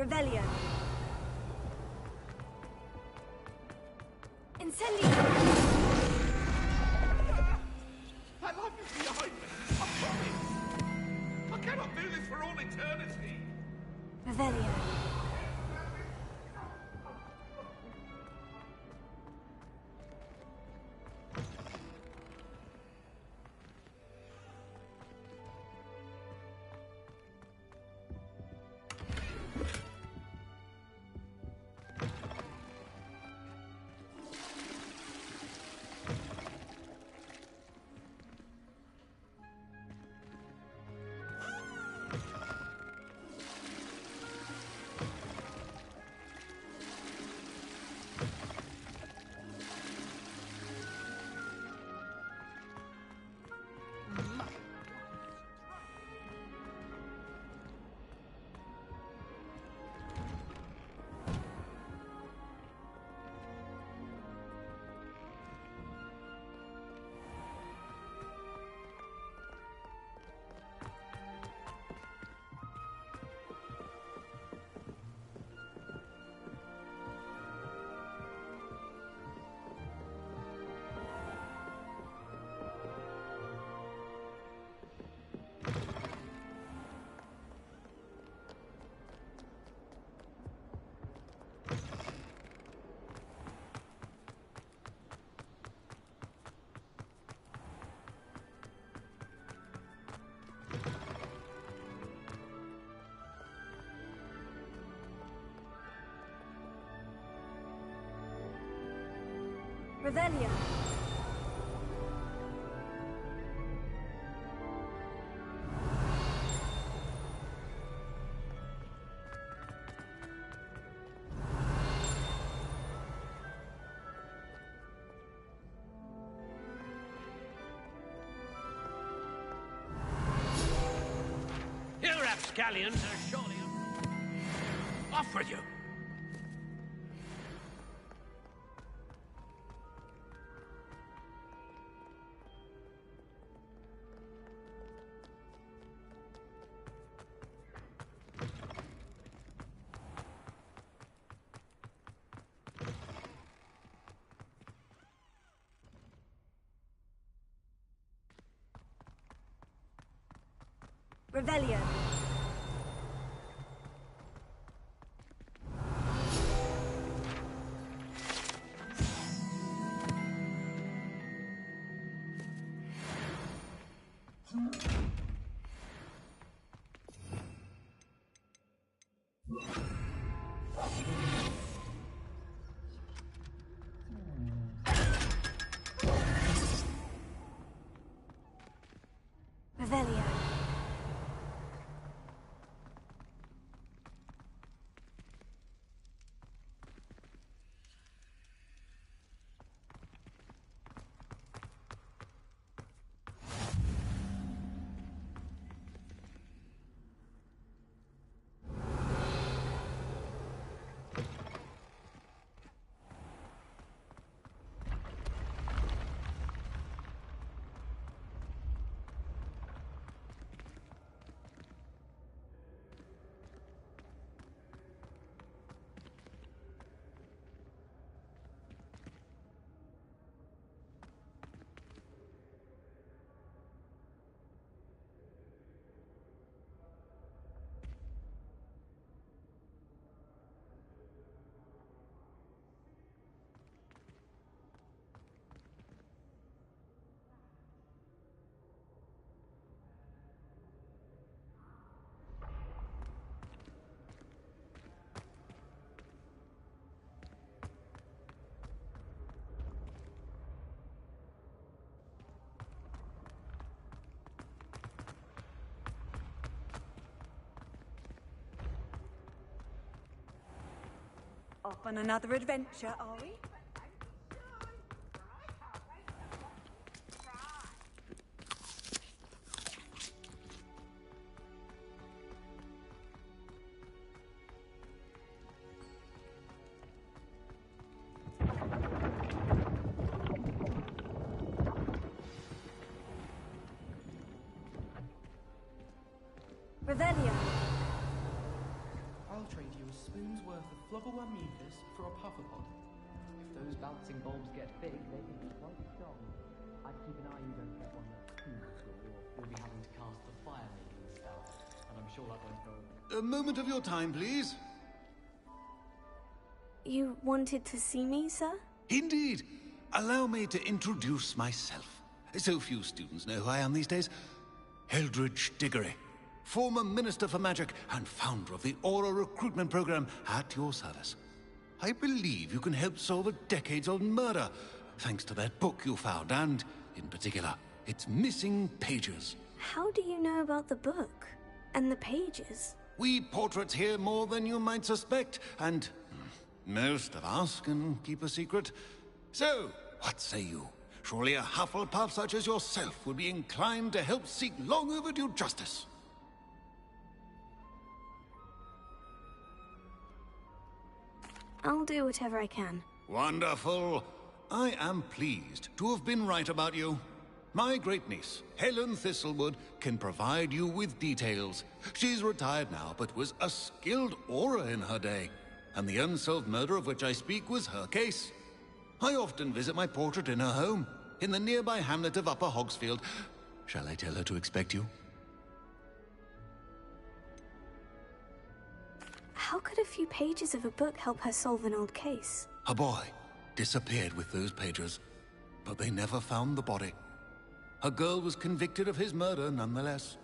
Revelio. Incendio. I love you behind me. I promise. I cannot do this for all eternity. Revelio. Revelio. You rapscallions are surely off with you. Revelio. Revelio. Off on another adventure, are we? I'll trade you spoon's worth of flobberwamucus for a pufferpod. If those bouncing bulbs get big, they can be quite strong. I'd keep an eye you don't get one that's too cool, or you'll be having to cast the fire-making spell, and I'm sure that won't go... A moment of your time, please. You wanted to see me, sir? Indeed. Allow me to introduce myself. So few students know who I am these days. Eldridge Diggory, former Minister for Magic and founder of the Aura Recruitment Program, at your service. I believe you can help solve a decades-old murder, thanks to that book you found, and, in particular, its missing pages. How do you know about the book? And the pages? We portraits hear more than you might suspect, and most of us can keep a secret. So, what say you? Surely a Hufflepuff such as yourself would be inclined to help seek long overdue justice. I'll do whatever I can. Wonderful. I am pleased to have been right about you. My great-niece, Helen Thistlewood, can provide you with details. She's retired now, but was a skilled aura in her day. And the unsolved murder of which I speak was her case. I often visit my portrait in her home, in the nearby hamlet of Upper Hogsfield. Shall I tell her to expect you? How could a few pages of a book help her solve an old case? A boy disappeared with those pages, but they never found the body. A girl was convicted of his murder nonetheless.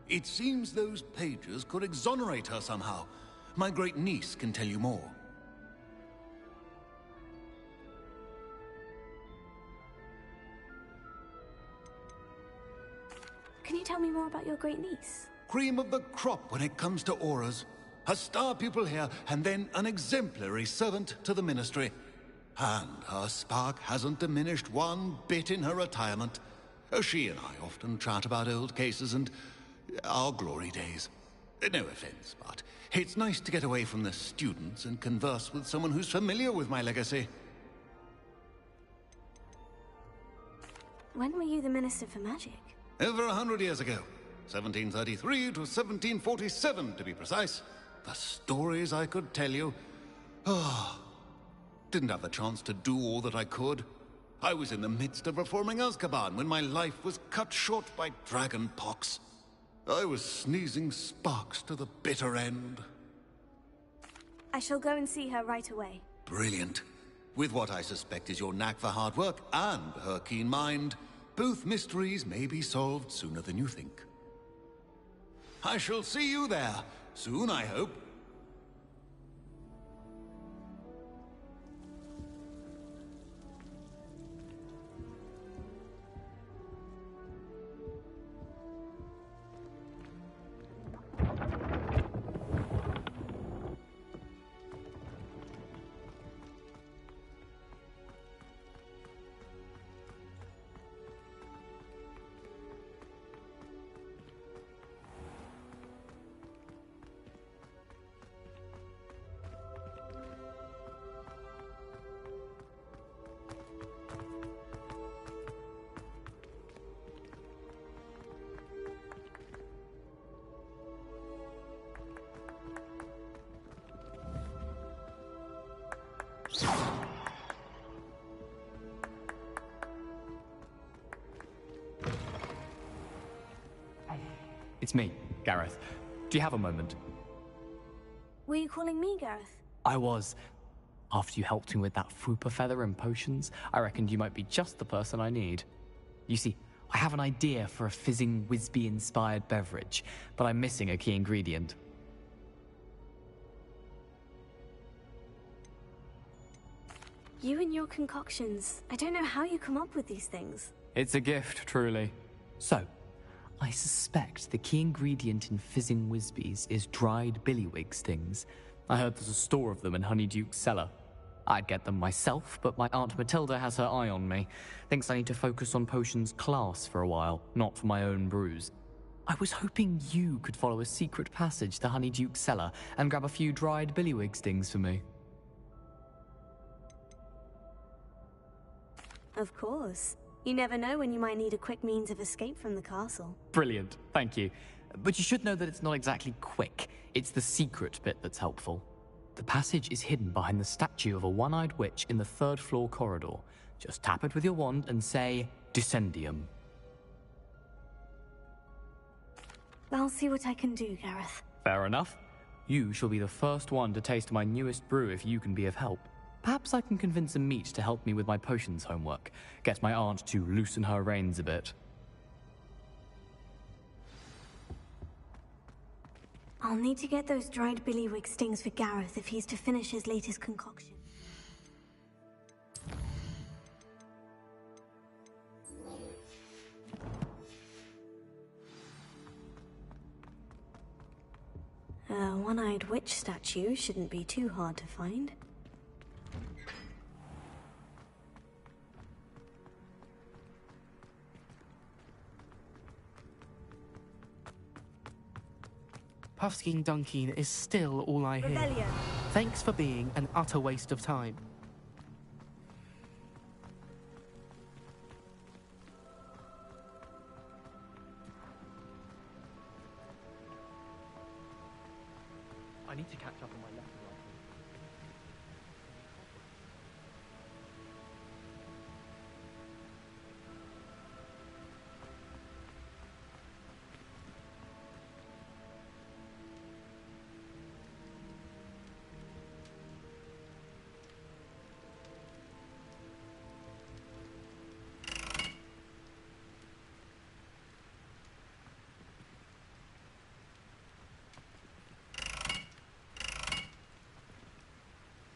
It seems those pages could exonerate her somehow. My great-niece can tell you more. Can you tell me more about your great-niece? Cream of the crop when it comes to auras. A star pupil here, and then an exemplary servant to the ministry. And her spark hasn't diminished one bit in her retirement. She and I often chat about old cases and our glory days. No offense, but it's nice to get away from the students and converse with someone who's familiar with my legacy. When were you the Minister for Magic? Over 100 years ago. 1733 to 1747, to be precise. The stories I could tell you. Didn't have the chance to do all that I could. I was in the midst of reforming Azkaban when my life was cut short by dragon pox. I was sneezing sparks to the bitter end. I shall go and see her right away. Brilliant. With what I suspect is your knack for hard work and her keen mind, both mysteries may be solved sooner than you think. I shall see you there, soon I hope. It's me, Gareth. Do you have a moment? Were you calling me, Gareth? I was. After you helped me with that Fooper feather and potions, I reckoned you might be just the person I need. You see, I have an idea for a fizzing Whizbee-inspired beverage, but I'm missing a key ingredient. You and your concoctions. I don't know how you come up with these things. It's a gift, truly. So, I suspect the key ingredient in fizzing Whizbees is dried billywig stings. I heard there's a store of them in Honeyduke's cellar. I'd get them myself, but my Aunt Matilda has her eye on me. Thinks I need to focus on potions class for a while, not for my own brews. I was hoping you could follow a secret passage to Honeyduke's cellar and grab a few dried billywig stings for me. Of course. You never know when you might need a quick means of escape from the castle. Brilliant, thank you. But you should know that it's not exactly quick. It's the secret bit that's helpful. The passage is hidden behind the statue of a one-eyed witch in the third-floor corridor. Just tap it with your wand and say, Descendium. I'll see what I can do, Gareth. Fair enough. You shall be the first one to taste my newest brew if you can be of help. Perhaps I can convince a meat to help me with my potions homework. Get my aunt to loosen her reins a bit. I'll need to get those dried billywig stings for Gareth if he's to finish his latest concoction. A one-eyed witch statue shouldn't be too hard to find. Puffskein Dunkeen is still all I hear. Rebellion. Thanks for being an utter waste of time. I need to catch up on my lesson.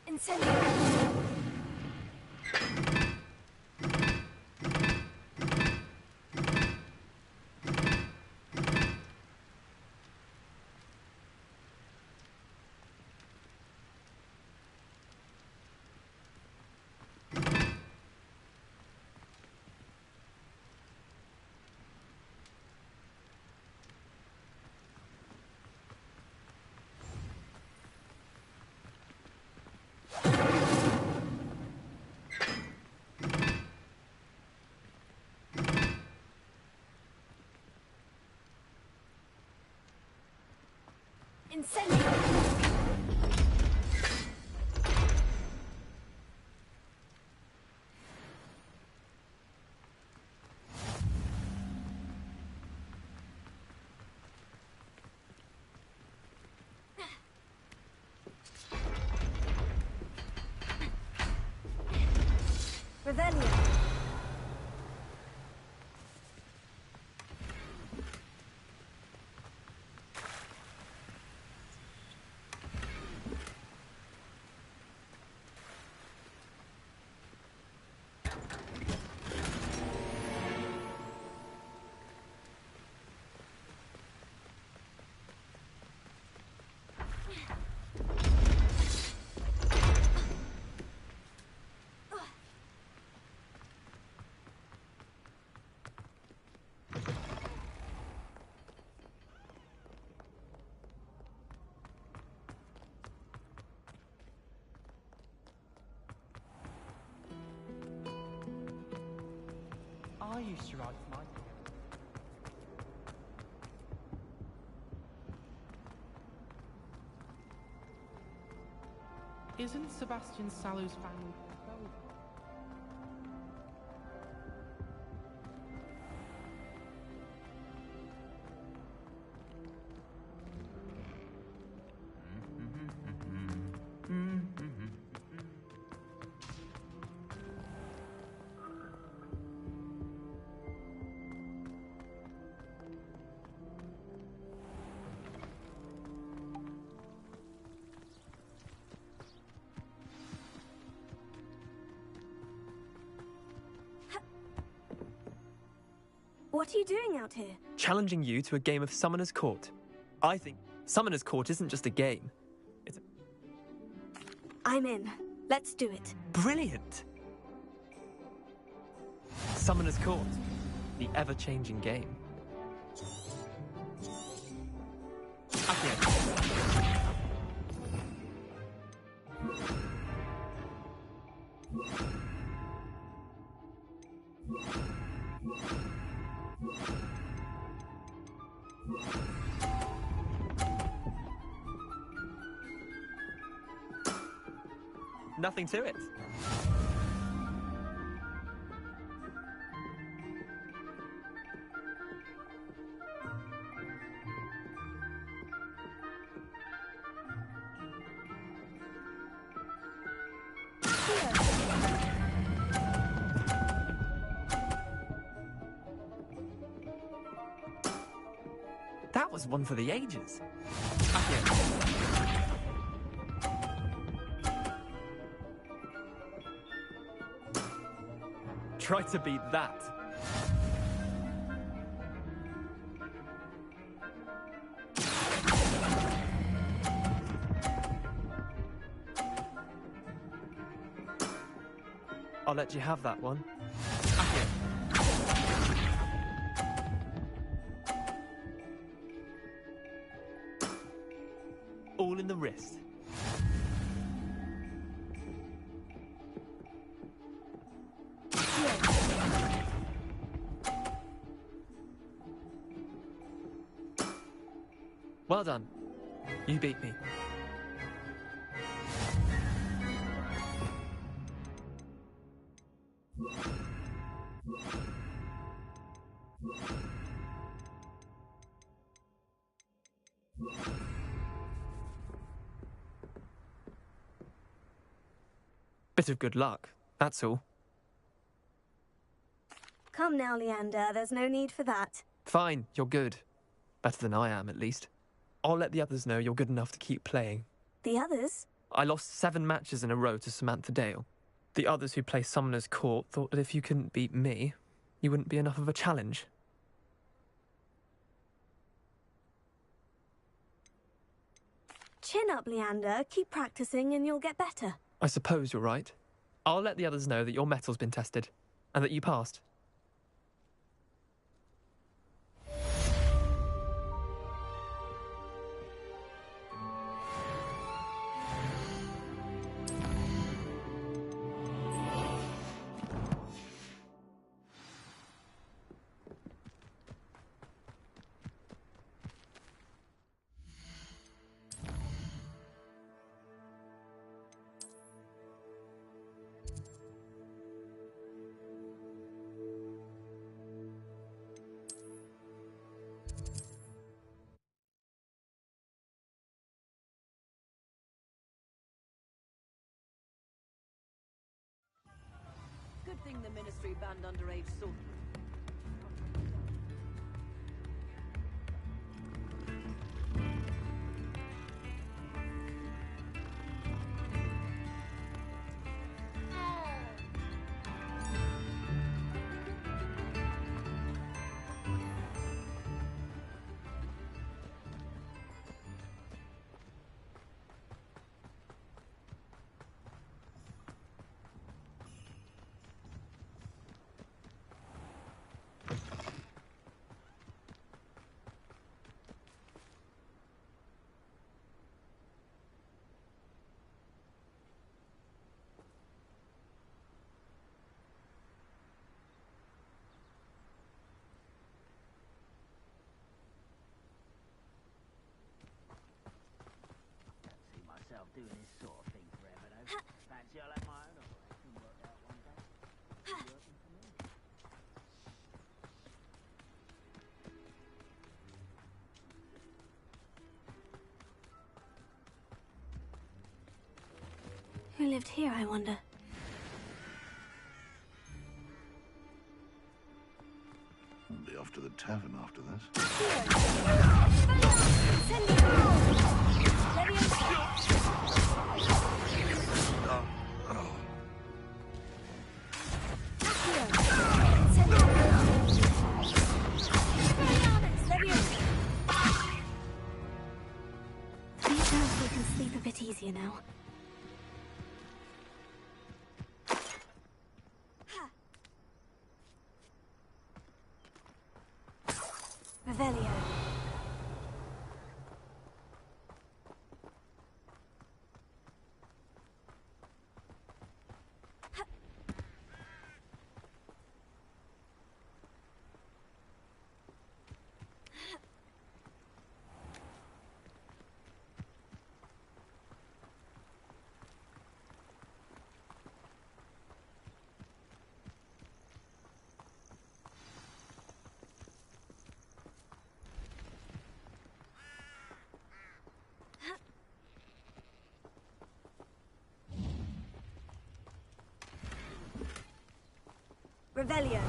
Incendiary. Rebellion. I used to write my Isn't Sebastian Sallow's family? What are you doing out here? Challenging you to a game of Summoner's Court. I think Summoner's Court isn't just a game. It's I'm in. Let's do it. brilliant! Summoner's Court. The ever-changing game. Okay. nothing to it. That was one for the ages. Try to beat that. I'll let you have that one. All in the wrist. Well done. You beat me. Bit of good luck, that's all. Come now, Leander, there's no need for that. Fine, you're good. Better than I am, at least. I'll let the others know you're good enough to keep playing. The others? I lost 7 matches in a row to Samantha Dale. The others who play Summoner's Court thought that if you couldn't beat me, you wouldn't be enough of a challenge. Chin up, Leander. Keep practicing and you'll get better. I suppose you're right. I'll let the others know that your metal's been tested, and that you passed. Good thing the Ministry banned underage sorcery. Doing this sort of thing forever, though. Fancy I'll have my own operation worked out one day. Be working for me. Who lived here, I wonder? I'll be off to the tavern after this. Easier now. Revelio. Revelio.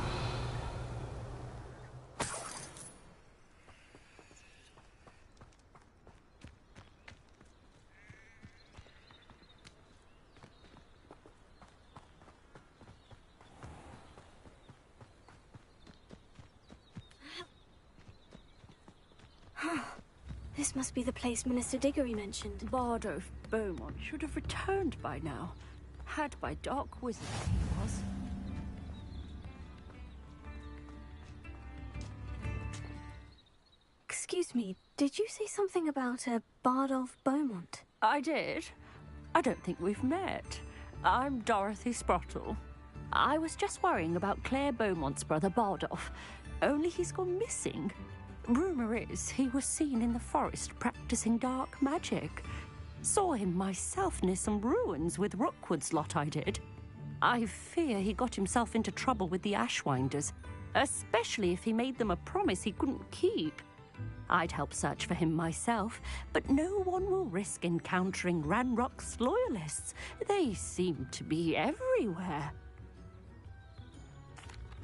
This must be the place Minister Diggory mentioned. Bardolph Beaumont should have returned by now. Had by dark wizards, he was. Excuse me, did you say something about a Bardolph Beaumont? I did. I don't think we've met. I'm Dorothy Sprottle. I was just worrying about Claire Beaumont's brother Bardolph. Only he's gone missing. Rumour is he was seen in the forest practicing dark magic. Saw him myself near some ruins with Rookwood's lot I did. I fear he got himself into trouble with the Ashwinders, especially if he made them a promise he couldn't keep. I'd help search for him myself, but no one will risk encountering Ranrock's loyalists. They seem to be everywhere.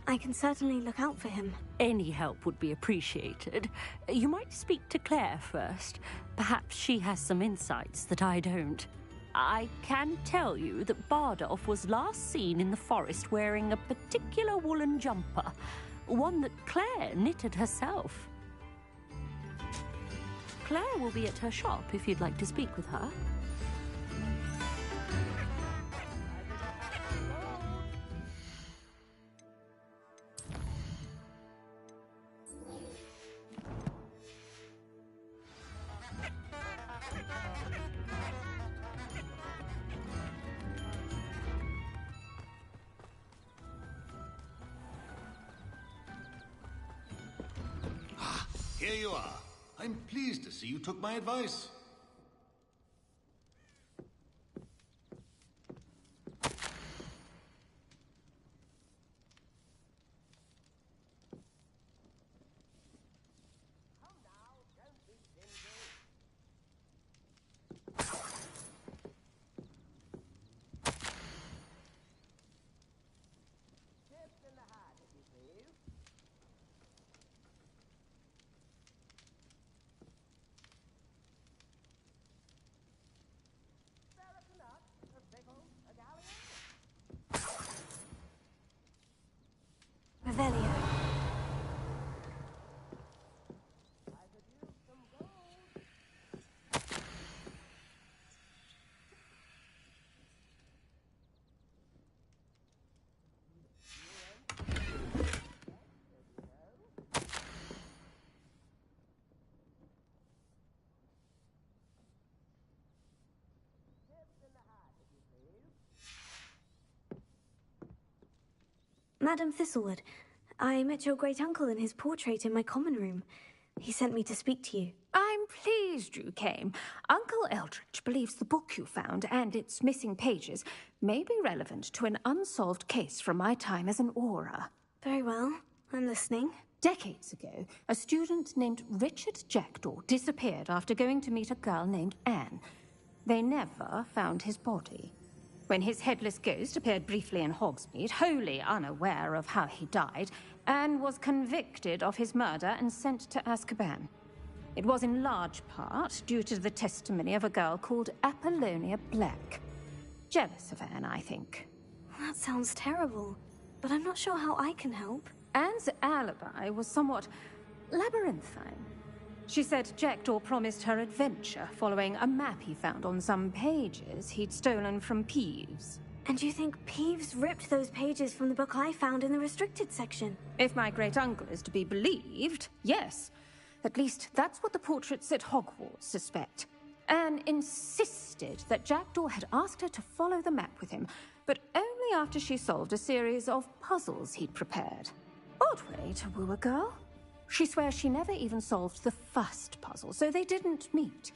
I can certainly look out for him. Any help would be appreciated. You might speak to Claire first. Perhaps she has some insights that I don't. I can tell you that Bardolph was last seen in the forest wearing a particular woolen jumper, one that Claire knitted herself. Claire will be at her shop if you'd like to speak with her. Here you are. I'm pleased to see you took my advice. Revelio. Madam Thistlewood, I met your great-uncle in his portrait in my common room. He sent me to speak to you. I'm pleased you came. Uncle Eldridge believes the book you found and its missing pages may be relevant to an unsolved case from my time as an aura. Very well. I'm listening. Decades ago, a student named Richard Jackdaw disappeared after going to meet a girl named Anne. They never found his body. When his headless ghost appeared briefly in Hogsmeade, wholly unaware of how he died, Anne was convicted of his murder and sent to Azkaban. It was in large part due to the testimony of a girl called Apollonia Black. Jealous of Anne, I think. That sounds terrible, but I'm not sure how I can help. Anne's alibi was somewhat labyrinthine. She said Jackdaw promised her adventure following a map he found on some pages he'd stolen from Peeves. And you think Peeves ripped those pages from the book I found in the restricted section? If my great-uncle is to be believed, yes. At least that's what the portraits at Hogwarts suspect. Anne insisted that Jackdaw had asked her to follow the map with him, but only after she solved a series of puzzles he'd prepared. Odd way to woo a girl. She swears she never even solved the first puzzle, so they didn't meet.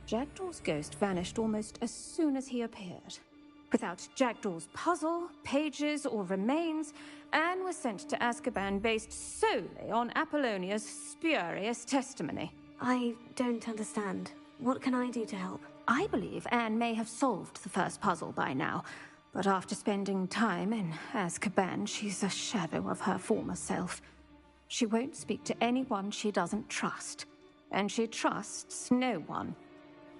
Jackdaw's ghost vanished almost as soon as he appeared. Without Jackdaw's puzzle, pages, or remains, Anne was sent to Azkaban based solely on Apollonia's spurious testimony. I don't understand. What can I do to help? I believe Anne may have solved the first puzzle by now, But after spending time in Azkaban, she's a shadow of her former self. She won't speak to anyone she doesn't trust, and she trusts no one.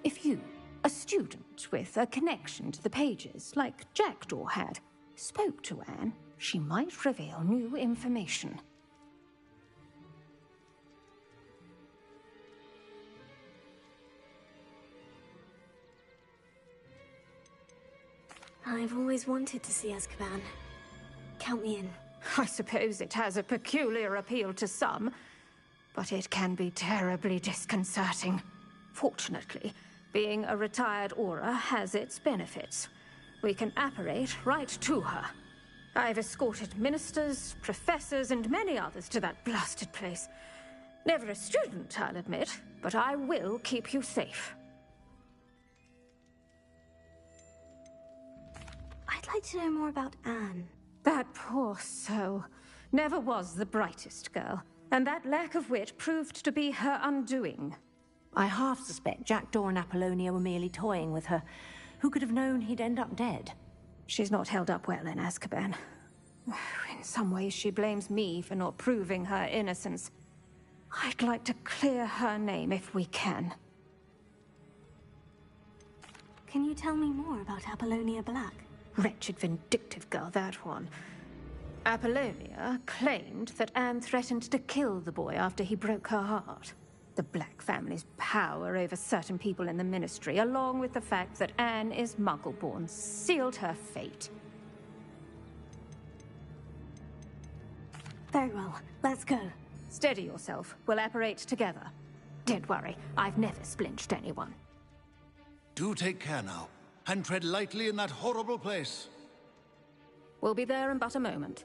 If you, a student with a connection to the pages, like Jackdaw had, spoke to Anne, she might reveal new information. I've always wanted to see Azkaban. Count me in. I suppose it has a peculiar appeal to some, but it can be terribly disconcerting. Fortunately, being a retired Auror has its benefits. We can apparate right to her. I've escorted ministers, professors, and many others to that blasted place. Never a student, I'll admit, but I will keep you safe. I'd like to know more about Anne. That poor soul never was the brightest girl, and that lack of wit proved to be her undoing. I half suspect Jackdaw and Apollonia were merely toying with her. Who could have known he'd end up dead? She's not held up well in Azkaban. In some ways, she blames me for not proving her innocence. I'd like to clear her name if we can. Can you tell me more about Apollonia Black? Wretched, vindictive girl, that one. Apollonia claimed that Anne threatened to kill the boy after he broke her heart. The Black family's power over certain people in the Ministry, along with the fact that Anne is Muggle-born, sealed her fate. Very well. Let's go. Steady yourself. We'll apparate together. Don't worry, I've never splinched anyone. Do take care now, and tread lightly in that horrible place. We'll be there in but a moment.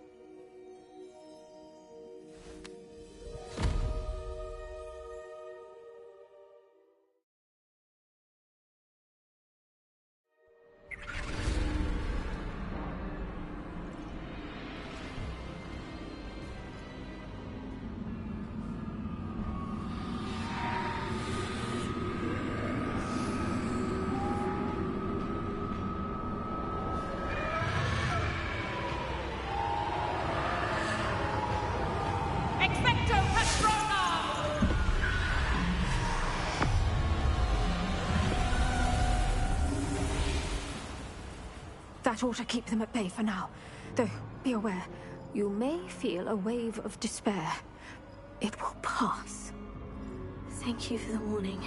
That ought to keep them at bay for now. Though, be aware, you may feel a wave of despair. It will pass. Thank you for the warning.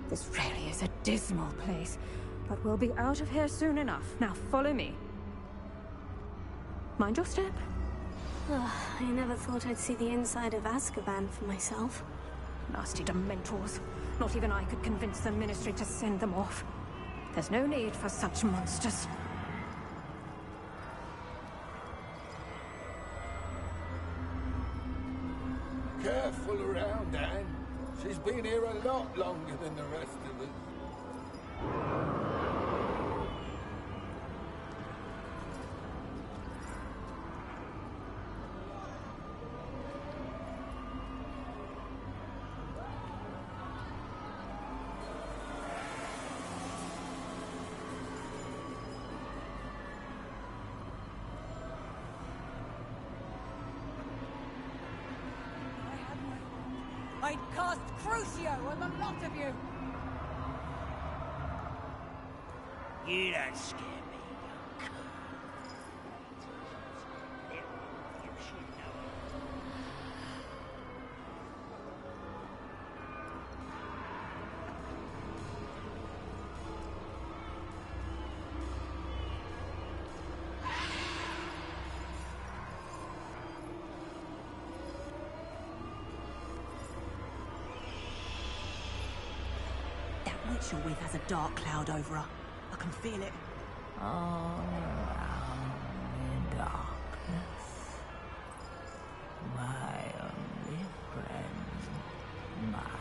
This really is a dismal place, but we'll be out of here soon enough. Now follow me. Mind your step. I never thought I'd see the inside of Azkaban for myself. Nasty Dementors. Not even I could convince the Ministry to send them off. There's no need for such monsters. Careful around, Anne. She's been here a lot longer than the rest of us. I'd cast Crucio on the lot of you! You don't scare me, young cur. You should know it. Witch you're with has a dark cloud over her. I can feel it. All around in darkness, my only friend, my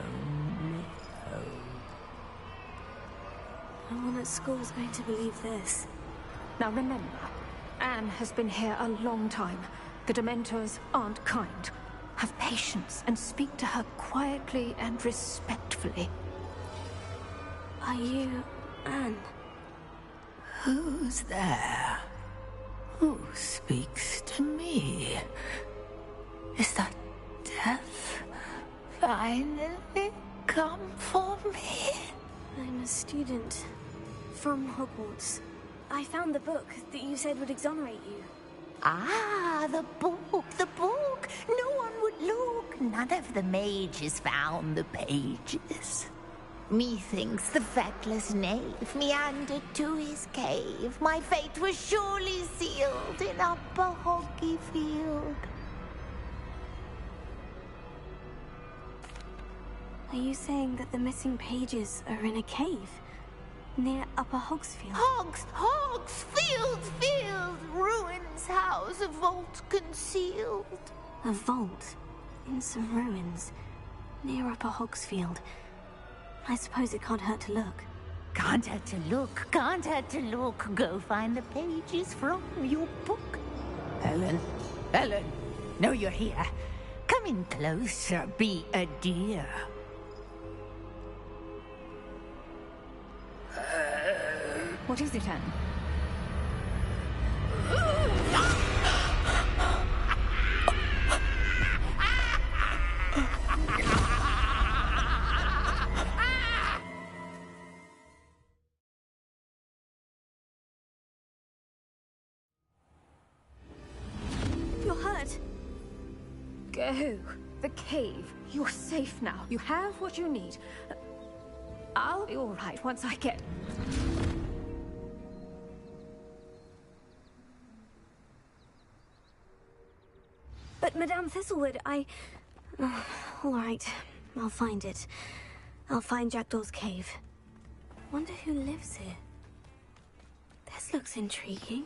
only hope. No one at school's going to believe this. Now remember, Anne has been here a long time. The Dementors aren't kind. Have patience and speak to her quietly and respectfully. Are you Anne? Who's there? Who speaks to me? Is that death finally come for me? I'm a student from Hogwarts. I found the book that you said would exonerate you. Ah, the book, the book. No one would look. None of the mages found the pages. Methinks the feckless knave meandered to his cave. My fate was surely sealed in Upper Hoggyfield. Are you saying that the missing pages are in a cave near Upper Hogsfield? Hogsfield, ruins house, a vault concealed. A vault in some ruins near Upper Hogsfield. I suppose it can't hurt to look. Can't hurt to look, can't hurt to look. Go find the pages from your book. Ellen, know you're here. Come in closer, be a dear. What is it, Anne? You're hurt. Go. The cave. You're safe now. You have what you need. I'll be all right once I get... But Madame Thistlewood, all right, I'll find it. I'll find Jackdaw's cave. Wonder who lives here. This looks intriguing.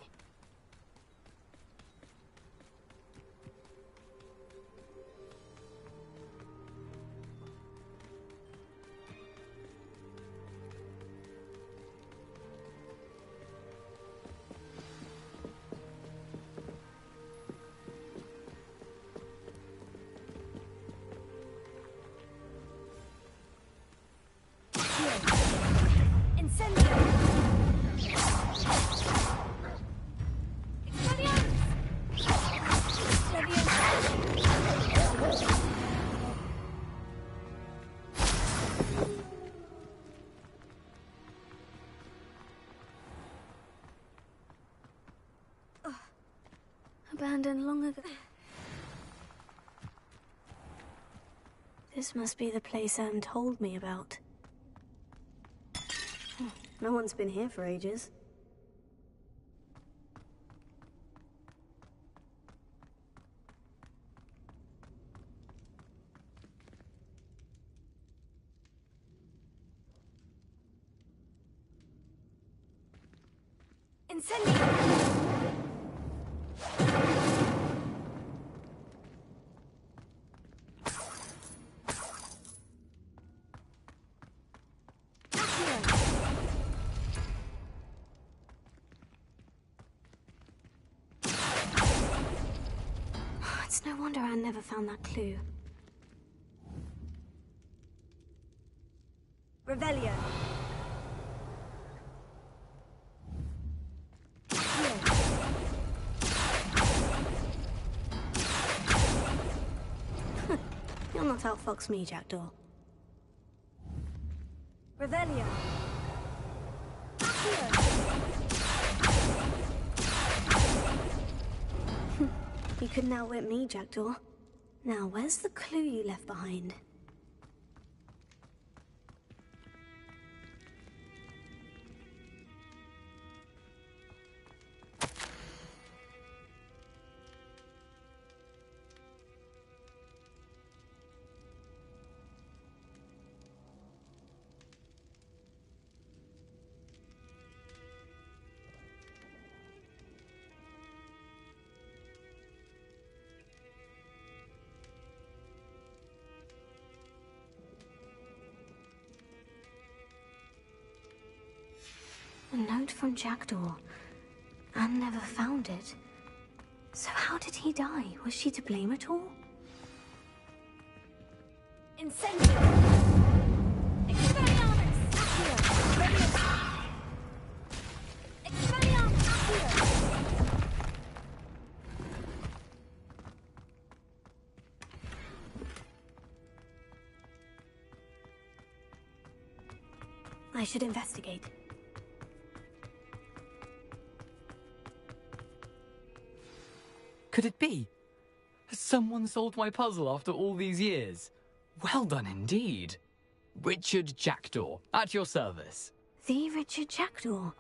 Abandoned long ago. This must be the place Anne told me about. No one's been here for ages. Incendio! It's no wonder Anne never found that clue. Revelio. You'll not outfox me, Jackdaw. Revelio. You couldn't outwit me, Jackdaw. Now, where's the clue you left behind? A note from Jackdaw. Anne never found it. So how did he die? Was she to blame at all? Incendio! Expelliarmus! Accio! Ready! I should investigate. Could it be? Has someone solved my puzzle after all these years? Well done indeed. Richard Jackdaw, at your service. The Richard Jackdaw?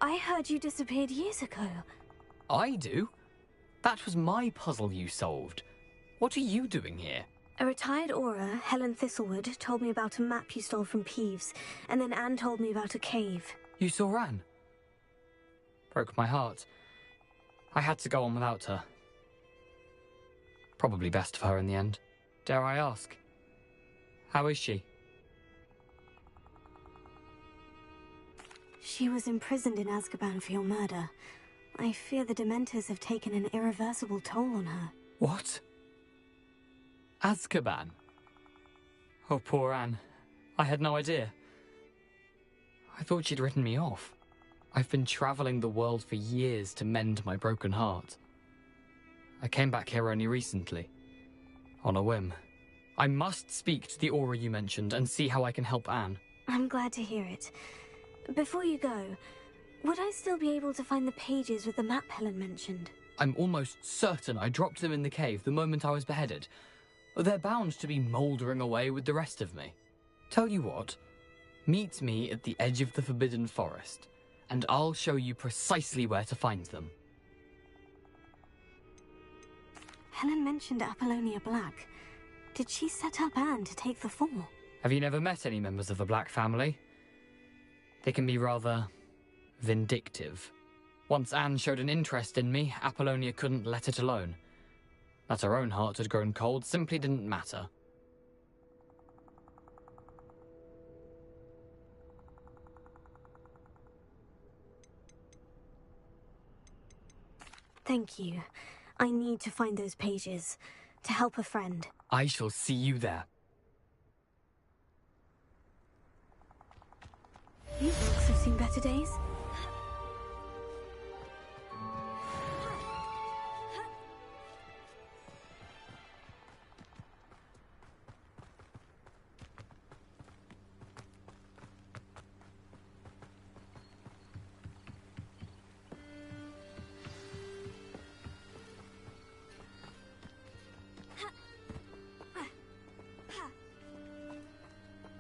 I heard you disappeared years ago. I do? That was my puzzle you solved. What are you doing here? A retired aura, Helen Thistlewood, told me about a map you stole from Peeves, and then Anne told me about a cave. You saw Anne? Broke my heart. I had to go on without her. Probably best for her in the end. Dare I ask? How is she? She was imprisoned in Azkaban for your murder. I fear the Dementors have taken an irreversible toll on her. What? Azkaban? Oh, poor Anne. I had no idea. I thought she'd written me off. I've been travelling the world for years to mend my broken heart. I came back here only recently. On a whim. I must speak to the aura you mentioned and see how I can help Anne. I'm glad to hear it. Before you go, would I still be able to find the pages with the map Helen mentioned? I'm almost certain I dropped them in the cave the moment I was beheaded. They're bound to be mouldering away with the rest of me. Tell you what, meet me at the edge of the Forbidden Forest, and I'll show you precisely where to find them. Helen mentioned Apollonia Black. Did she set up Anne to take the fall? Have you never met any members of the Black family? They can be rather vindictive. Once Anne showed an interest in me, Apollonia couldn't let it alone. That her own heart had grown cold simply didn't matter. Thank you. I need to find those pages. To help a friend. I shall see you there. You folks have seen better days.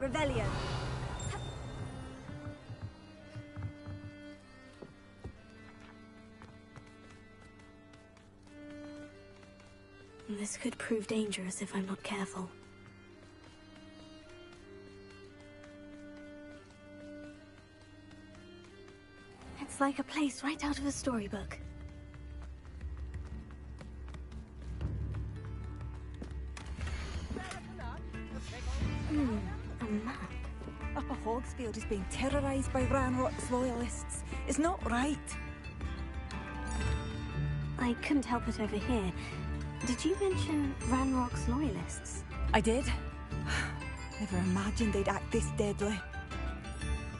Revelio. This could prove dangerous if I'm not careful. It's like a place right out of a storybook. A map. Upper Hogsfield is being terrorised by Ranrock's loyalists. It's not right. I couldn't help it over here. Did you mention Ranrock's loyalists? I did. Never imagined they'd act this deadly.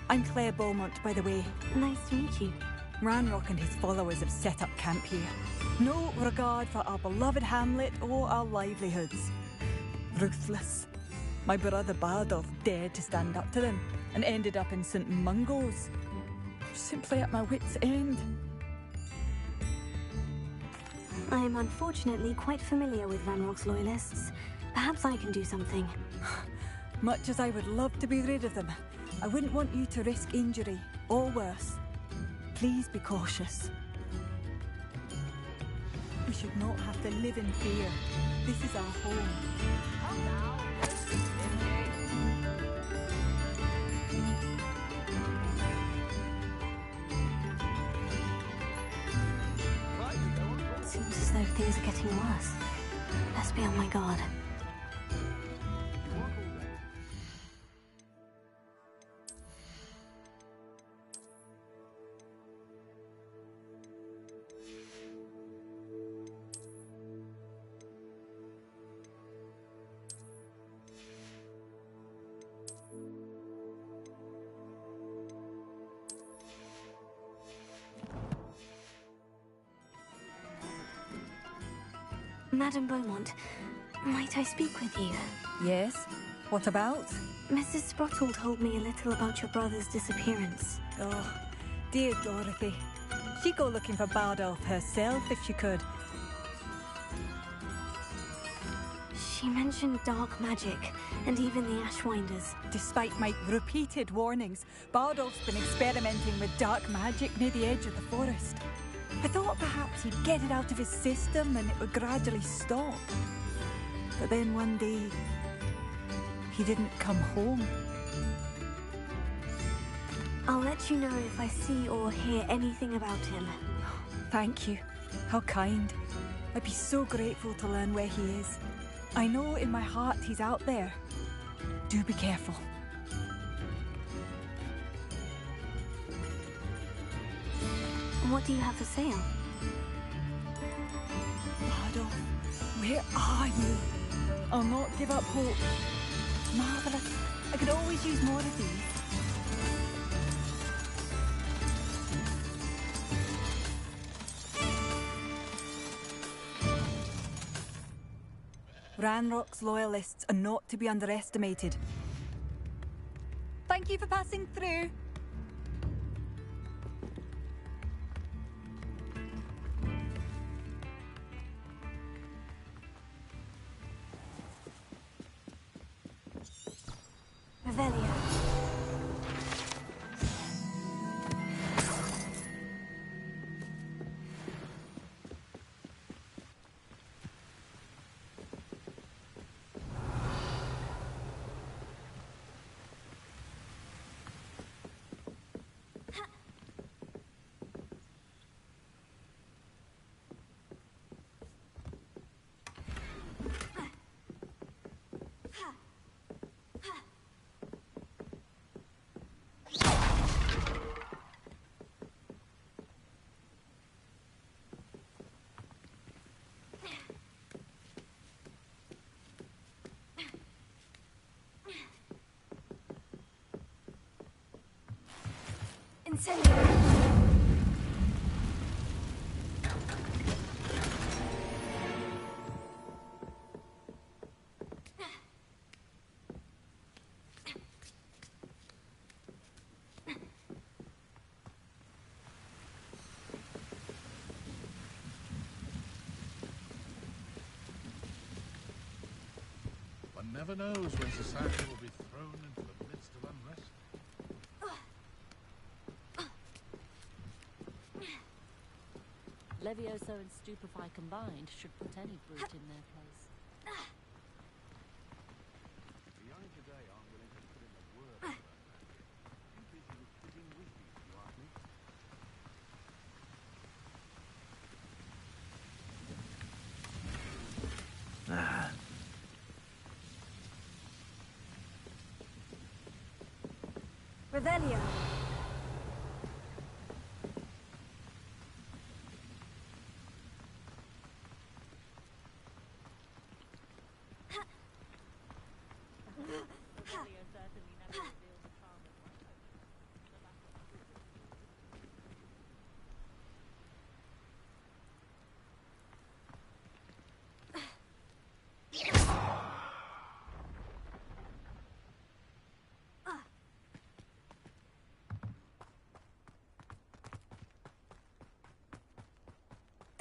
I'm Claire Beaumont, by the way. Nice to meet you. Ranrock and his followers have set up camp here. No regard for our beloved hamlet or our livelihoods. Ruthless. My brother Bardolph dared to stand up to them and ended up in St. Mungo's. Simply at my wit's end. I am unfortunately quite familiar with Ranrock's loyalists. Perhaps I can do something. Much as I would love to be rid of them, I wouldn't want you to risk injury, or worse. Please be cautious. We should not have to live in fear. This is our home. Seems as though things are getting worse. Best be on my guard. Madame Beaumont, might I speak with you? Yes? What about? Mrs. Sprottle told me a little about your brother's disappearance. Oh, dear Dorothy. She'd go looking for Bardolph herself if she could. She mentioned dark magic, and even the Ashwinders. Despite my repeated warnings, Bardolph's been experimenting with dark magic near the edge of the forest. I thought perhaps he'd get it out of his system and it would gradually stop. But then one day, he didn't come home. I'll let you know if I see or hear anything about him. Thank you. How kind. I'd be so grateful to learn where he is. I know in my heart he's out there. Do be careful. What do you have for sale? Bardolph, where are you? I'll not give up hope. Marvellous. I could always use more of these. Ranrock's loyalists are not to be underestimated. Thank you for passing through. Revelio. Incendio. One never knows when society will be thrown into the midst of unrest. Levioso and Stupefy combined should put any brute in their place. The young today aren't willing to put in the word for that magic. Too busy with fizzing whiskies, if you ask me. Revelio.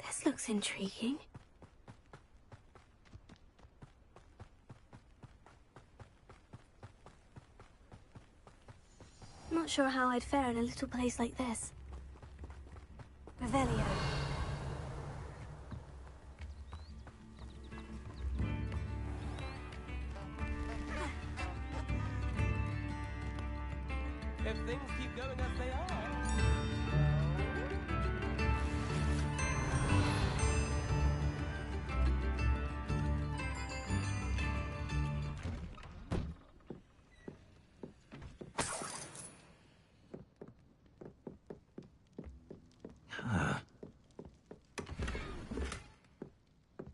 This looks intriguing. Not sure how I'd fare in a little place like this. Revelio. If things keep going as they are.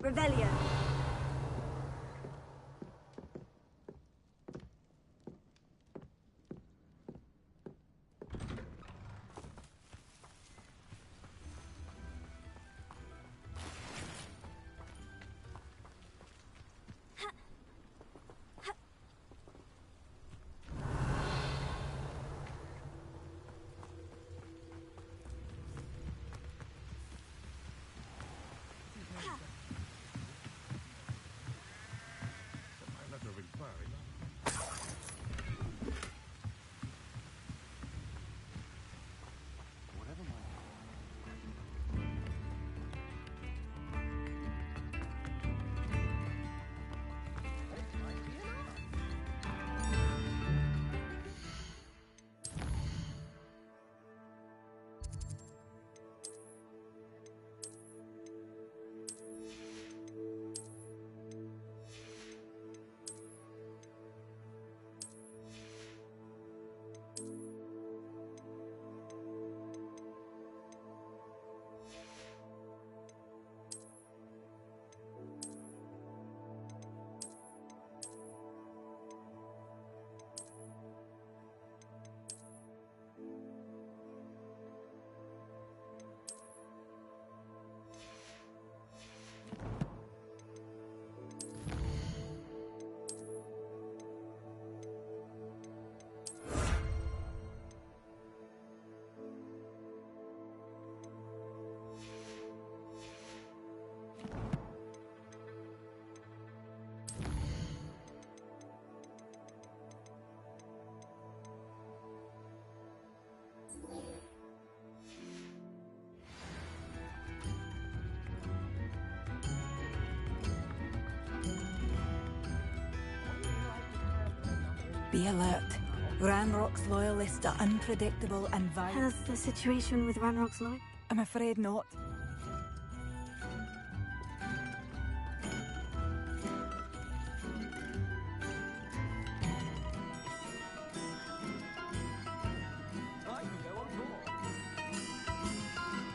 Revelio. Be alert. Ranrock's loyalists are unpredictable and violent. How's the situation with Ranrock's lawyer? I'm afraid not.